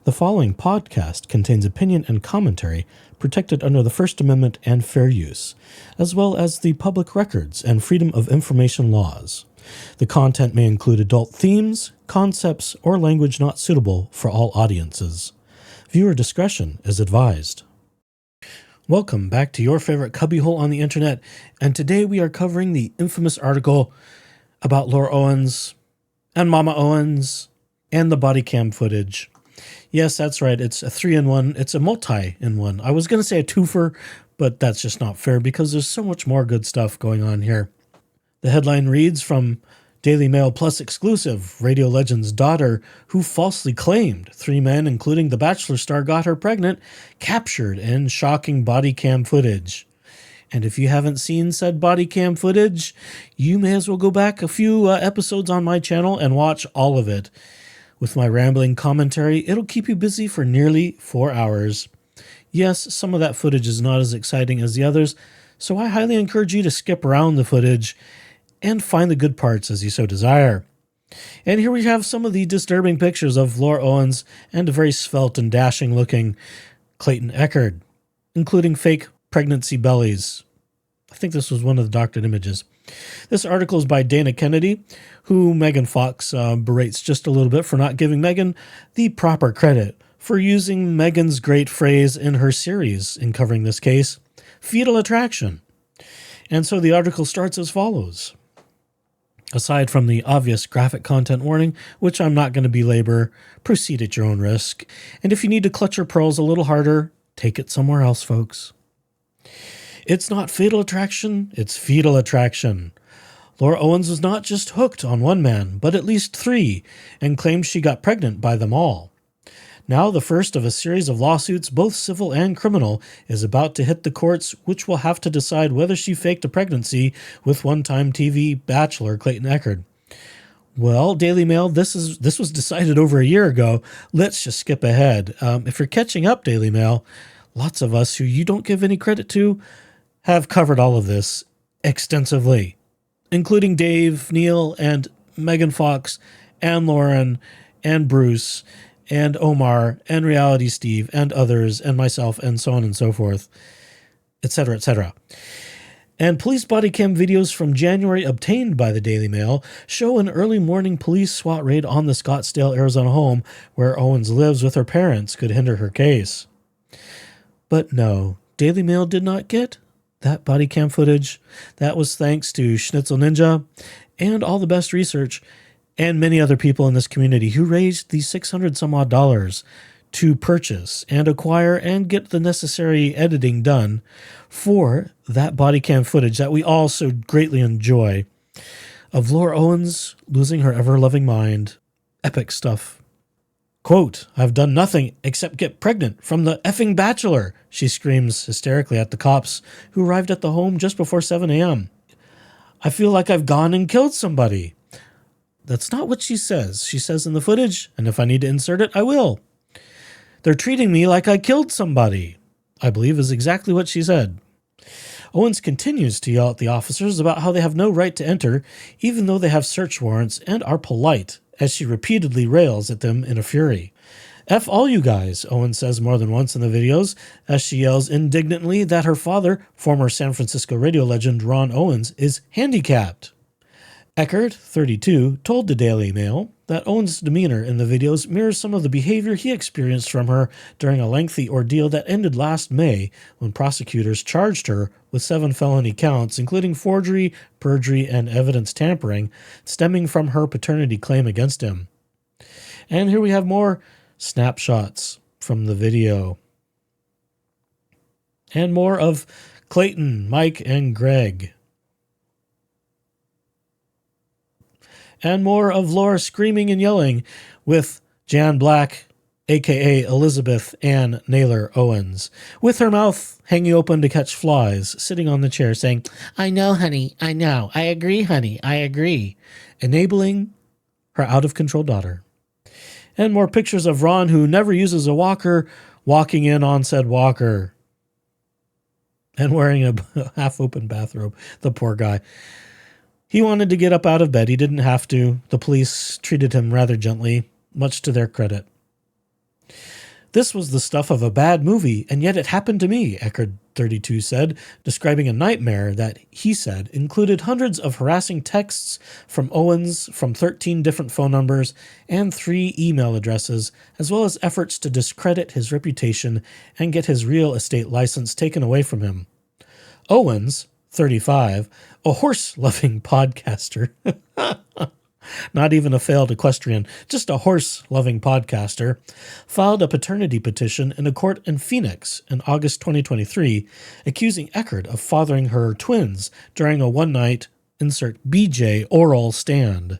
The following podcast contains opinion and commentary protected under the First Amendment and fair use, as well as the public records and freedom of information laws. The content may include adult themes, concepts, or language not suitable for all audiences. Viewer discretion is advised. Welcome back to your favorite cubbyhole on the internet, and today we are covering the infamous article about Laura Owens and Mama Owens and the body cam footage. Yes, that's right. It's a 3-in-1. It's a multi-in-1. I was going to say a twofer, but that's just not fair because there's so much more good stuff going on here. The headline reads from Daily Mail Plus exclusive, radio legend's daughter who falsely claimed 3 men, including the Bachelor star, got her pregnant, captured in shocking body cam footage. And if you haven't seen said body cam footage, you may as well go back a few episodes on my channel and watch all of it. With my rambling commentary, it'll keep you busy for nearly 4 hours. Yes, some of that footage is not as exciting as the others, so I highly encourage you to skip around the footage and find the good parts as you so desire. And here we have some of the disturbing pictures of Laura Owens and a very svelte and dashing looking Clayton Echard, including fake pregnancy bellies. I think this was one of the doctored images. This article is by Dana Kennedy, who Megan Fox berates just a little bit for not giving Megan the proper credit for using Megan's great phrase in her series in covering this case, fetal attraction. And so the article starts as follows. Aside from the obvious graphic content warning, which I'm not going to belabor, proceed at your own risk. And if you need to clutch your pearls a little harder, take it somewhere else, folks. It's not fatal attraction, it's fetal attraction. Laura Owens was not just hooked on one man, but at least 3, and claimed she got pregnant by them all. Now the first of a series of lawsuits, both civil and criminal, is about to hit the courts, which will have to decide whether she faked a pregnancy with one-time TV bachelor Clayton Echard. Well, Daily Mail, this was decided over a year ago. Let's just skip ahead. If you're catching up, Daily Mail, lots of us who you don't give any credit to have covered all of this extensively, including Dave, Neil, and Megan Fox, and Lauren, and Bruce, and Omar, and Reality Steve, and others, and myself, and so on and so forth, etc., etc. And police body cam videos from January obtained by the Daily Mail show an early morning police SWAT raid on the Scottsdale, Arizona home where Owens lives with her parents could hinder her case. But no, Daily Mail did not get that body cam footage. That was thanks to Schnitzel Ninja and all the best research and many other people in this community who raised the $600 some odd to purchase and acquire and get the necessary editing done for that body cam footage that we all so greatly enjoy of Laura Owens losing her ever-loving mind. Epic stuff. Quote, "I've done nothing except get pregnant from the effing bachelor," she screams hysterically at the cops who arrived at the home just before 7 a.m. "I feel like I've gone and killed somebody." That's not what she says. She says in the footage, and if I need to insert it, I will. "They're treating me like I killed somebody," I believe is exactly what she said. Owens continues to yell at the officers about how they have no right to enter, even though they have search warrants and are polite, as she repeatedly rails at them in a fury. "F all you guys," Owen says more than once in the videos, as she yells indignantly that her father, former San Francisco radio legend Ron Owens, is handicapped. Echard, 32, told the Daily Mail that Owens' demeanor in the videos mirrors some of the behavior he experienced from her during a lengthy ordeal that ended last May when prosecutors charged her with 7 felony counts, including forgery, perjury, and evidence tampering, stemming from her paternity claim against him. And here we have more snapshots from the video. And more of Clayton, Mike, and Greg. And more of Laura screaming and yelling with Jan Black, a.k.a. Elizabeth Ann Naylor Owens, with her mouth hanging open to catch flies, sitting on the chair saying, "I know, honey, I know. I agree, honey, I agree," enabling her out-of-control daughter. And more pictures of Ron, who never uses a walker, walking in on said walker and wearing a half-open bathrobe. The poor guy. He wanted to get up out of bed. He didn't have to. The police treated him rather gently, much to their credit. This was the stuff of a bad movie, and yet it happened to me, Echard, 32, said, describing a nightmare that, he said, included hundreds of harassing texts from Owens from 13 different phone numbers and 3 email addresses, as well as efforts to discredit his reputation and get his real estate license taken away from him. Owens, 35, a horse-loving podcaster, not even a failed equestrian, just a horse-loving podcaster, filed a paternity petition in a court in Phoenix in August 2023, accusing Echard of fathering her twins during a one-night, insert BJ, oral stand.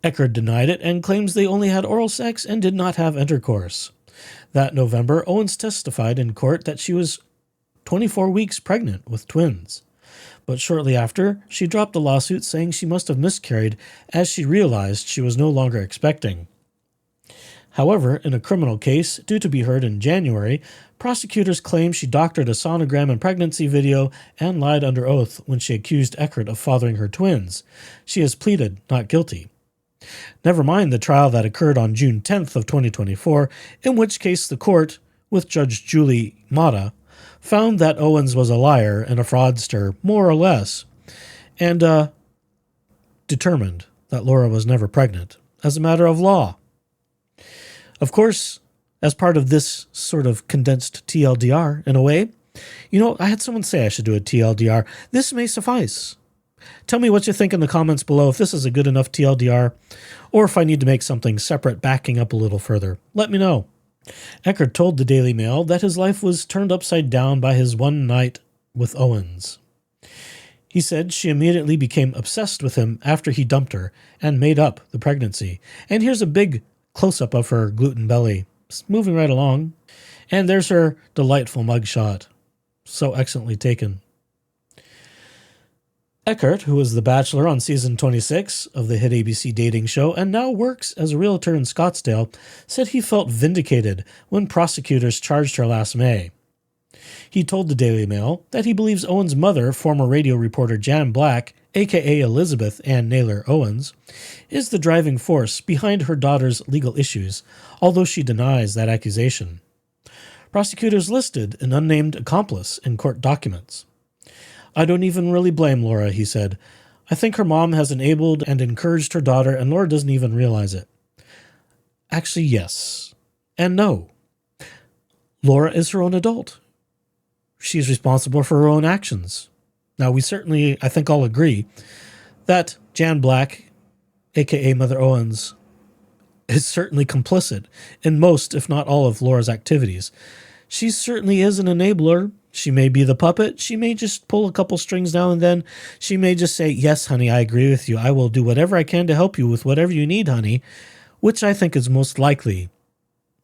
Echard denied it and claims they only had oral sex and did not have intercourse. That November, Owens testified in court that she was 24 weeks pregnant with twins. But shortly after, she dropped the lawsuit saying she must have miscarried as she realized she was no longer expecting. However, in a criminal case due to be heard in January, prosecutors claim she doctored a sonogram and pregnancy video and lied under oath when she accused Echard of fathering her twins. She has pleaded not guilty. Never mind the trial that occurred on June 10th of 2024, in which case the court, with Judge Julie Mata, found that Owens was a liar and a fraudster, more or less, and determined that Laura was never pregnant, as a matter of law. Of course, as part of this sort of condensed TLDR, in a way, I had someone say I should do a TLDR. This may suffice. Tell me what you think in the comments below, if this is a good enough TLDR, or if I need to make something separate backing up a little further. Let me know. Echard told the Daily Mail that his life was turned upside down by his one night with Owens. He said she immediately became obsessed with him after he dumped her and made up the pregnancy. And here's a big close-up of her gluten belly. It's moving right along. And there's her delightful mugshot. So excellently taken. Echard, who was the Bachelor on season 26 of the hit ABC dating show and now works as a realtor in Scottsdale, said he felt vindicated when prosecutors charged her last May. He told the Daily Mail that he believes Owen's mother, former radio reporter Jan Black, a.k.a. Elizabeth Ann Naylor Owens, is the driving force behind her daughter's legal issues, although she denies that accusation. Prosecutors listed an unnamed accomplice in court documents. I don't even really blame Laura, he said. I think her mom has enabled and encouraged her daughter, and Laura doesn't even realize it. Actually, yes. And no. Laura is her own adult. She's responsible for her own actions. Now, we certainly, I think, all agree that Jan Black, a.k.a. Mother Owens, is certainly complicit in most, if not all, of Laura's activities. She certainly is an enabler. She may be the puppet. She may just pull a couple strings now and then. She may just say, yes, honey, I agree with you. I will do whatever I can to help you with whatever you need, honey, which I think is most likely,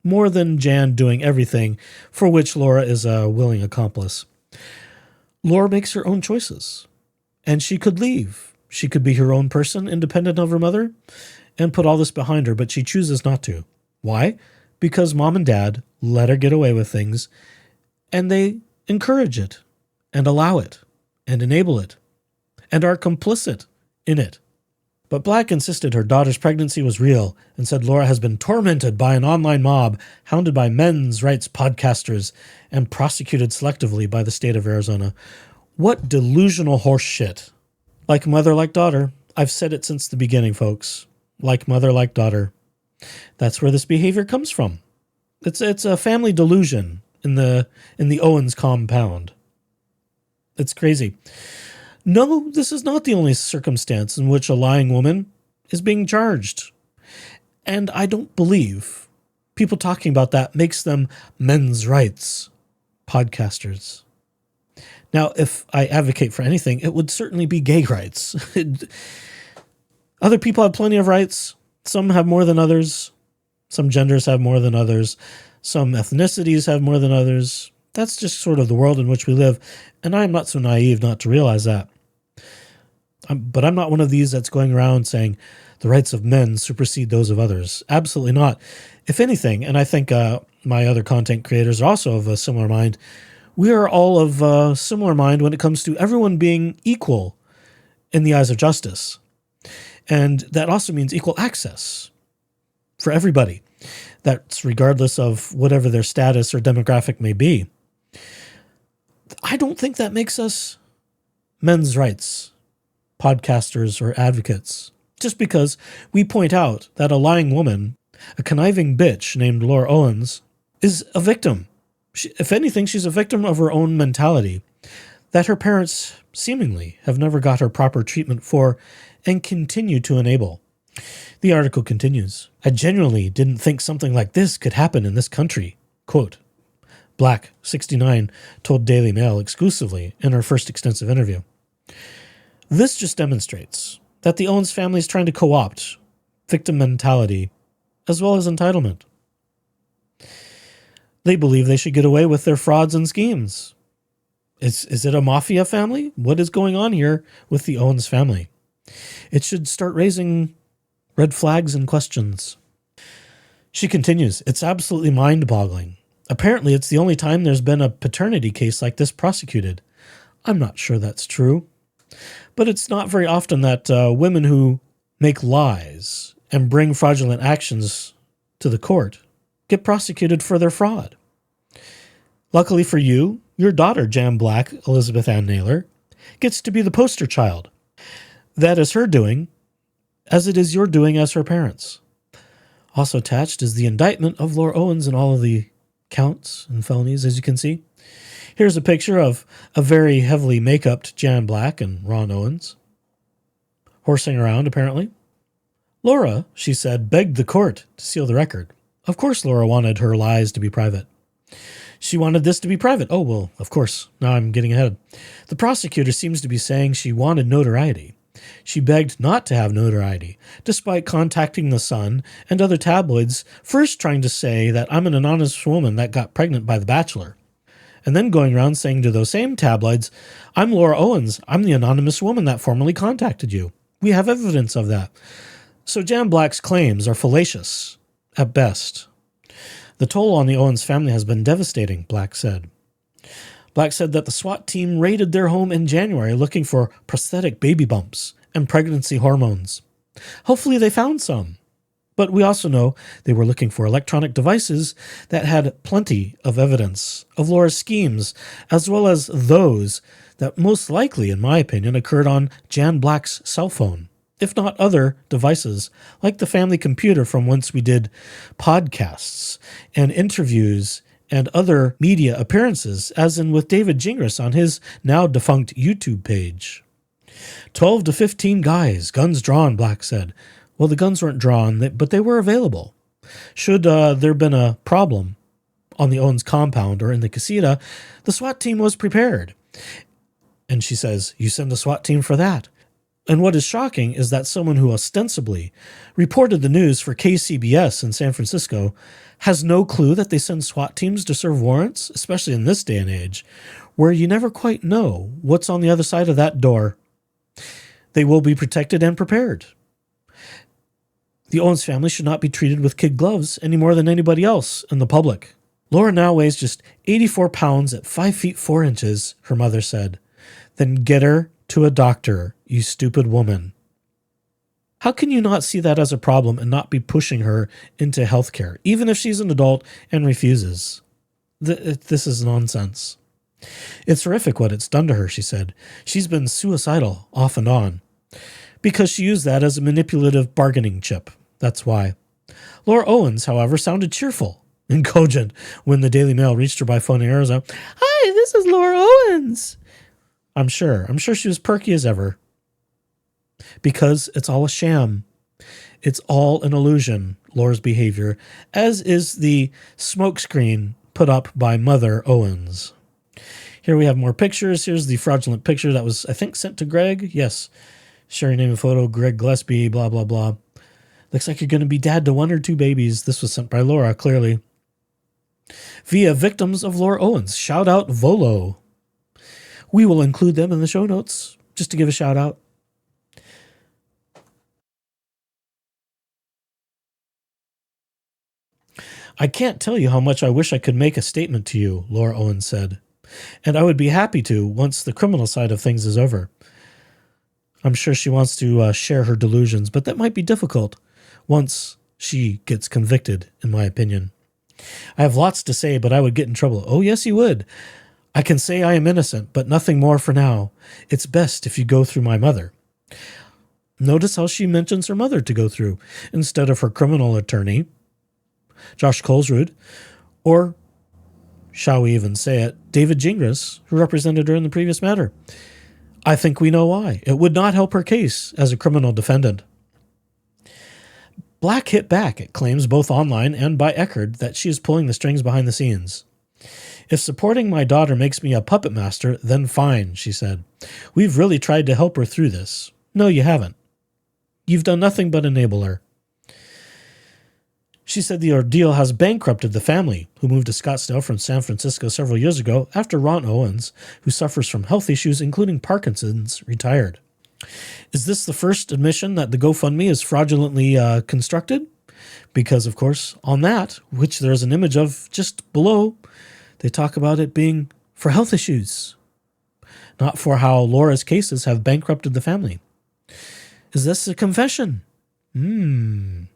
more than Jan doing everything for which Laura is a willing accomplice. Laura makes her own choices, and she could leave. She could be her own person, independent of her mother, and put all this behind her, but she chooses not to. Why? Because mom and dad let her get away with things, and they encourage it, and allow it, and enable it, and are complicit in it. But Black insisted her daughter's pregnancy was real, and said Laura has been tormented by an online mob, hounded by men's rights podcasters, and prosecuted selectively by the state of Arizona. What delusional horse shit. Like mother, like daughter. I've said it since the beginning, folks. Like mother, like daughter. That's where this behavior comes from. It's a family delusion in the Owens compound. It's crazy. No, this is not the only circumstance in which a lying woman is being charged. And I don't believe people talking about that makes them men's rights podcasters. Now, if I advocate for anything, it would certainly be gay rights. Other people have plenty of rights. Some have more than others. Some genders have more than others. Some ethnicities have more than others. That's just sort of the world in which we live, and I'm not so naive not to realize that. But I'm not one of these that's going around saying the rights of men supersede those of others. Absolutely not. If anything, and I think my other content creators are also of a similar mind, we are all of a similar mind when it comes to everyone being equal in the eyes of justice. And that also means equal access for everybody. That's regardless of whatever their status or demographic may be. I don't think that makes us men's rights podcasters or advocates. Just because we point out that a lying woman, a conniving bitch named Laura Owens, is a victim. If anything, she's a victim of her own mentality that her parents seemingly have never got her proper treatment for and continue to enable. The article continues, I genuinely didn't think something like this could happen in this country. Quote, Black, 69, told Daily Mail exclusively in her first extensive interview. This just demonstrates that the Owens family is trying to co-opt victim mentality as well as entitlement. They believe they should get away with their frauds and schemes. Is it a mafia family? What is going on here with the Owens family? It should start raising red flags and questions. She continues, it's absolutely mind-boggling. Apparently, it's the only time there's been a paternity case like this prosecuted. I'm not sure that's true. But it's not very often that women who make lies and bring fraudulent actions to the court get prosecuted for their fraud. Luckily for you, your daughter, Jan Black, Elizabeth Ann Naylor, gets to be the poster child. That is her doing, as it is your doing as her parents. Also attached is the indictment of Laura Owens and all of the counts and felonies, as you can see. Here's a picture of a very heavily make-upped Jan Black and Ron Owens. Horsing around, apparently. Laura, she said, begged the court to seal the record. Of course Laura wanted her lies to be private. She wanted this to be private. Oh, well, of course. Now I'm getting ahead. The prosecutor seems to be saying she wanted notoriety. She begged not to have notoriety, despite contacting The Sun and other tabloids, first trying to say that I'm an anonymous woman that got pregnant by The Bachelor, and then going around saying to those same tabloids, I'm Laura Owens, I'm the anonymous woman that formerly contacted you. We have evidence of that. So Jan Black's claims are fallacious, at best. The toll on the Owens family has been devastating, Black said. Black said that the SWAT team raided their home in January looking for prosthetic baby bumps and pregnancy hormones. Hopefully they found some. But we also know they were looking for electronic devices that had plenty of evidence of Laura's schemes, as well as those that most likely, in my opinion, occurred on Jan Black's cell phone, if not other devices, like the family computer from whence we did podcasts and interviews and other media appearances, as in with David Gingras on his now-defunct YouTube page. 12 to 15 guys, guns drawn, Black said. Well, the guns weren't drawn, but they were available. Should there been a problem on the Owens compound or in the casita, the SWAT team was prepared. And she says, you send a SWAT team for that. And what is shocking is that someone who ostensibly reported the news for KCBS in San Francisco has no clue that they send SWAT teams to serve warrants, especially in this day and age, where you never quite know what's on the other side of that door. They will be protected and prepared. The Owens family should not be treated with kid gloves any more than anybody else in the public. Laura now weighs just 84 pounds at 5 feet 4 inches, her mother said. Then get her to a doctor, you stupid woman. How can you not see that as a problem and not be pushing her into healthcare, even if she's an adult and refuses? This is nonsense. It's horrific what it's done to her, she said. She's been suicidal off and on because she used that as a manipulative bargaining chip. That's why. Laura Owens, however, sounded cheerful and cogent when the Daily Mail reached her by phone in Arizona. Hi, this is Laura Owens. I'm sure she was perky as ever. Because it's all a sham. It's all an illusion, Laura's behavior, as is the smokescreen put up by Mother Owens. Here we have more pictures. Here's the fraudulent picture that was, I think, sent to Greg. Yes. Sharing name and photo, Greg Gillespie, blah, blah, blah. Looks like you're going to be dad to 1 or 2 babies. This was sent by Laura, clearly. Via victims of Laura Owens. Shout out Volo. We will include them in the show notes, just to give a shout out. I can't tell you how much I wish I could make a statement to you, Laura Owens said. And I would be happy to once the criminal side of things is over. I'm sure she wants to share her delusions, but that might be difficult once she gets convicted, in my opinion. I have lots to say, but I would get in trouble. Oh, yes, you would. I can say I am innocent, but nothing more for now. It's best if you go through my mother. Notice how she mentions her mother to go through instead of her criminal attorney, Josh Colesrud, or, shall we even say it, David Gingras, who represented her in the previous matter. I think we know why. It would not help her case as a criminal defendant. Black hit back at claims both online and by Echard that she is pulling the strings behind the scenes. If supporting my daughter makes me a puppet master, then fine, she said. We've really tried to help her through this. No, you haven't. You've done nothing but enable her. She said the ordeal has bankrupted the family, who moved to Scottsdale from San Francisco several years ago after Ron Owens, who suffers from health issues including Parkinson's, retired. Is this the first admission that the GoFundMe is fraudulently constructed? Because, of course, on that, which there's an image of just below, they talk about it being for health issues, not for how Laura's cases have bankrupted the family. Is this a confession? Ron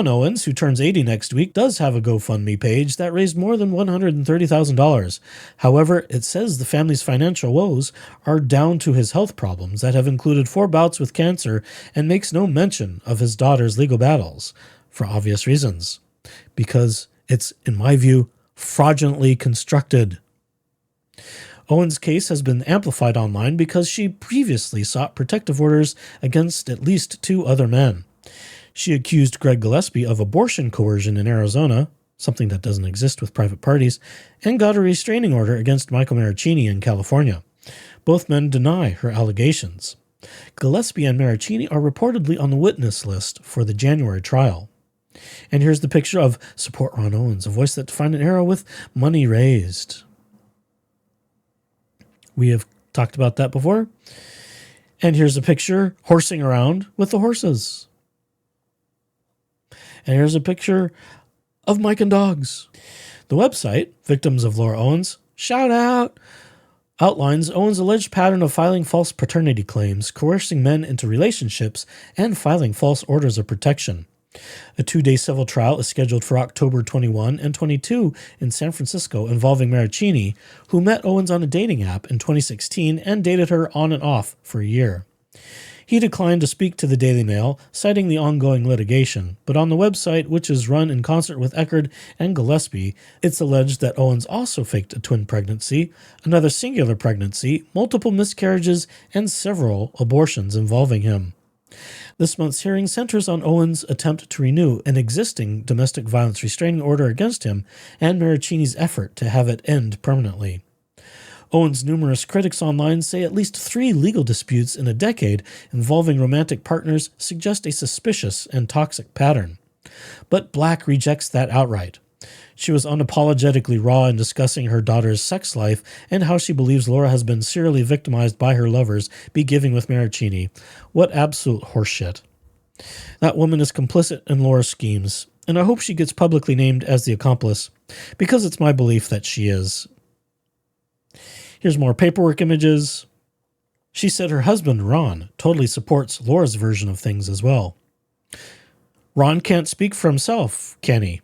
Owens, who turns 80 next week, does have a GoFundMe page that raised more than $130,000. However, it says the family's financial woes are down to his health problems that have included 4 bouts with cancer and makes no mention of his daughter's legal battles, for obvious reasons. Because it's, in my view, fraudulently constructed. Owen's case has been amplified online because she previously sought protective orders against at least 2 other men. She accused Greg Gillespie of abortion coercion in Arizona, something that doesn't exist with private parties, and got a restraining order against Michael Marraccini in California. Both men deny her allegations. Gillespie and Marraccini are reportedly on the witness list for the January trial. And here's the picture of Support Ron Owens, a voice that defined an era with money raised. We have talked about that before. And here's a picture horsing around with the horses. And here's a picture of Mike and dogs. The website, Victims of Laura Owens, shout out, outlines Owens' alleged pattern of filing false paternity claims, coercing men into relationships, and filing false orders of protection. A 2-day civil trial is scheduled for October 21 and 22 in San Francisco involving Marraccini, who met Owens on a dating app in 2016 and dated her on and off for a year. He declined to speak to the Daily Mail, citing the ongoing litigation, but on the website, which is run in concert with Echard and Gillespie, it's alleged that Owens also faked a twin pregnancy, another singular pregnancy, multiple miscarriages, and several abortions involving him. This month's hearing centers on Owens' attempt to renew an existing domestic violence restraining order against him and Marraccini's effort to have it end permanently. Owens' numerous critics online say at least 3 legal disputes in a decade involving romantic partners suggest a suspicious and toxic pattern. But Black rejects that outright. She was unapologetically raw in discussing her daughter's sex life and how she believes Laura has been serially victimized by her lovers, beginning with Marraccini. What absolute horseshit. That woman is complicit in Laura's schemes, and I hope she gets publicly named as the accomplice, because it's my belief that she is. Here's more paperwork images. She said her husband, Ron, totally supports Laura's version of things as well. Ron can't speak for himself, can he?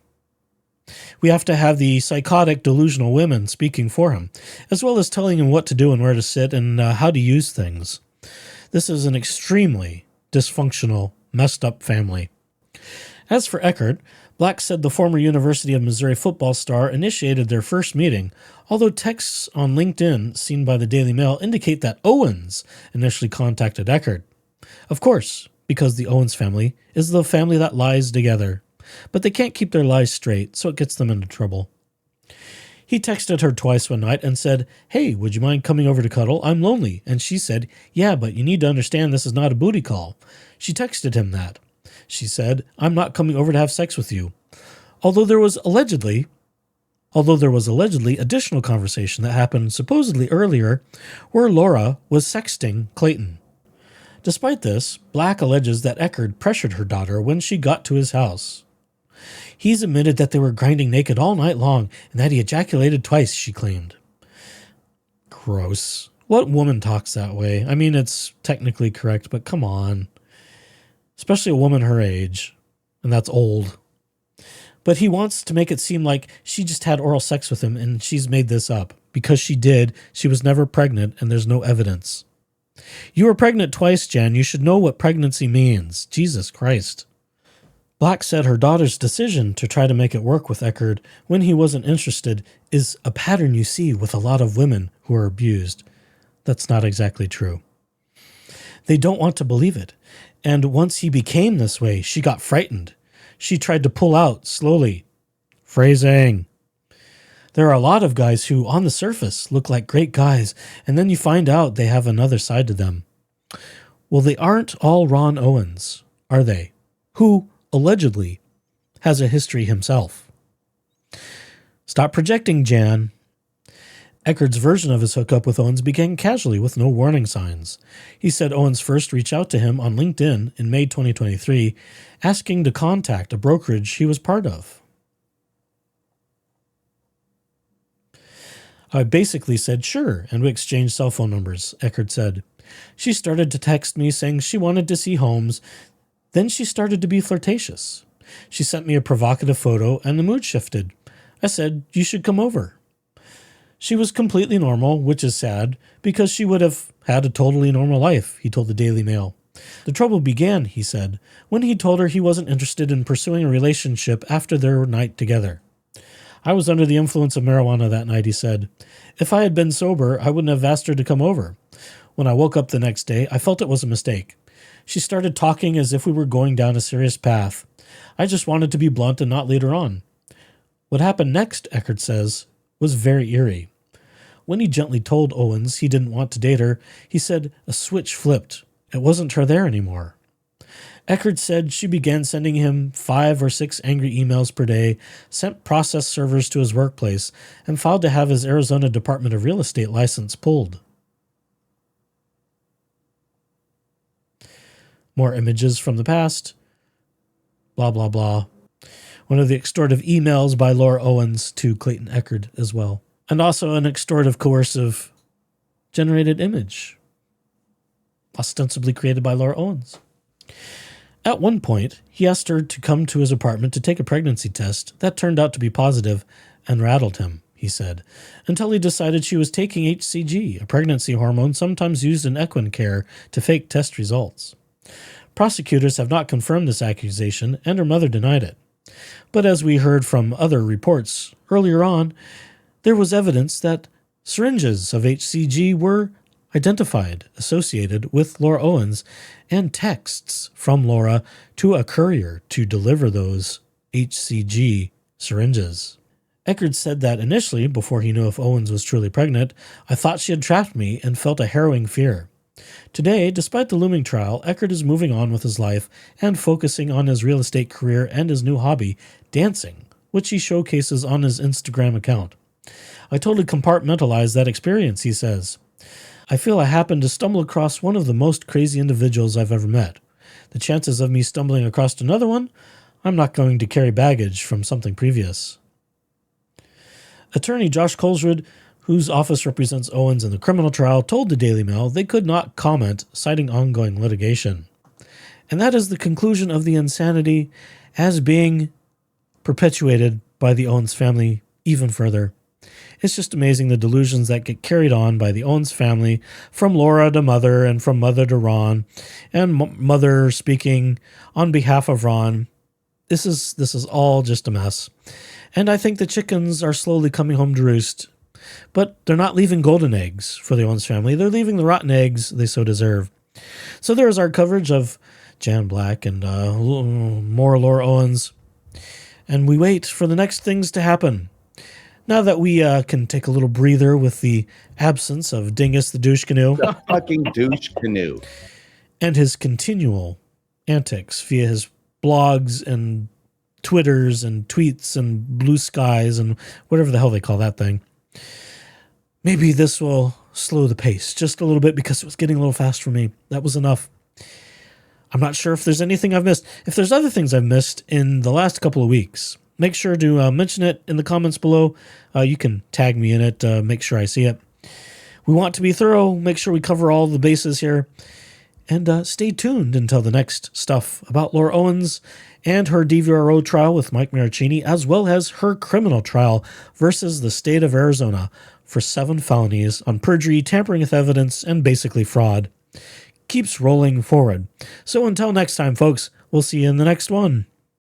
We have to have the psychotic, delusional women speaking for him, as well as telling him what to do and where to sit and how to use things. This is an extremely dysfunctional, messed up family. As for Echard, Black said the former University of Missouri football star initiated their first meeting, although texts on LinkedIn seen by the Daily Mail indicate that Owens initially contacted Echard. Of course, because the Owens family is the family that lies together. But they can't keep their lies straight, so it gets them into trouble. He texted her twice one night and said, "Hey, would you mind coming over to cuddle? I'm lonely." And she said, "Yeah, but you need to understand this is not a booty call." She texted him that. She said, "I'm not coming over to have sex with you." Although there was allegedly additional conversation that happened supposedly earlier where Laura was sexting Clayton. Despite this, Black alleges that Echard pressured her daughter when she got to his house. He's admitted that they were grinding naked all night long and that he ejaculated twice, she claimed. Gross. What woman talks that way? I mean, it's technically correct, but come on. especially a woman her age, and that's old. But he wants to make it seem like she just had oral sex with him and she's made this up. Because she did, she was never pregnant and there's no evidence. You were pregnant twice, Jan. You should know what pregnancy means. Jesus Christ. Black said her daughter's decision to try to make it work with Echard when he wasn't interested is a pattern you see with a lot of women who are abused. That's not exactly true. They don't want to believe it. And once he became this way, she got frightened. She tried to pull out slowly. Phrasing. There are a lot of guys who, on the surface, look like great guys, and then you find out they have another side to them. Well, they aren't all Ron Owens, are they? Who, allegedly, has a history himself. Stop projecting, Jan. Echard's version of his hookup with Owens began casually with no warning signs. He said Owens first reached out to him on LinkedIn in May 2023, asking to contact a brokerage he was part of. I basically said sure, and we exchanged cell phone numbers, Echard said. She started to text me saying she wanted to see homes. Then she started to be flirtatious. She sent me a provocative photo, and the mood shifted. I said, you should come over. She was completely normal, which is sad, because she would have had a totally normal life, he told the Daily Mail. The trouble began, he said, when he told her he wasn't interested in pursuing a relationship after their night together. I was under the influence of marijuana that night, he said. If I had been sober, I wouldn't have asked her to come over. When I woke up the next day, I felt it was a mistake. She started talking as if we were going down a serious path. I just wanted to be blunt and not lead her on. What happened next, Echard says, was very eerie. When he gently told Owens he didn't want to date her, he said a switch flipped. It wasn't her there anymore. Echard said she began sending him 5 or 6 angry emails per day, sent process servers to his workplace, and filed to have his Arizona Department of Real Estate license pulled. More images from the past. Blah, blah, blah. One of the extortive emails by Laura Owens to Clayton Echard as well. And also an extortive, coercive, generated image, ostensibly created by Laura Owens. At one point, he asked her to come to his apartment to take a pregnancy test that turned out to be positive and rattled him, he said, until he decided she was taking HCG, a pregnancy hormone sometimes used in equine care to fake test results. Prosecutors have not confirmed this accusation, and her mother denied it. But as we heard from other reports earlier on, there was evidence that syringes of HCG were identified, associated with Laura Owens, and texts from Laura to a courier to deliver those HCG syringes. Echard said that initially, before he knew if Owens was truly pregnant, I thought she had trapped me and felt a harrowing fear. Today, despite the looming trial, Echard is moving on with his life and focusing on his real estate career and his new hobby, dancing, which he showcases on his Instagram account. I totally compartmentalized that experience, he says. I feel I happened to stumble across one of the most crazy individuals I've ever met. The chances of me stumbling across another one, I'm not going to carry baggage from something previous. Attorney Josh Colesrud, whose office represents Owens in the criminal trial, told the Daily Mail they could not comment, citing ongoing litigation. And that is the conclusion of the insanity as being perpetuated by the Owens family even further. It's just amazing the delusions that get carried on by the Owens family, from Laura to Mother and from Mother to Ron, and Mother speaking on behalf of Ron. This is all just a mess. And I think the chickens are slowly coming home to roost. But they're not leaving golden eggs for the Owens family. They're leaving the rotten eggs they so deserve. So there is our coverage of Jan Black and more Laura Owens. And we wait for the next things to happen. Now that we can take a little breather with the absence of Dingus the Douche Canoe. The fucking douche canoe. And his continual antics via his blogs and Twitters and tweets and blue skies and whatever the hell they call that thing. Maybe this will slow the pace just a little bit because it was getting a little fast for me. That was enough. I'm not sure if there's anything I've missed. If there's other things I've missed in the last couple of weeks, make sure to mention it in the comments below. You can tag me in it, make sure I see it. We want to be thorough, make sure we cover all the bases here. And stay tuned until the next stuff about Laura Owens and her DVRO trial with Mike Marraccini, as well as her criminal trial versus the state of Arizona for 7 felonies on perjury, tampering with evidence, and basically fraud. Keeps rolling forward. So until next time, folks, we'll see you in the next one.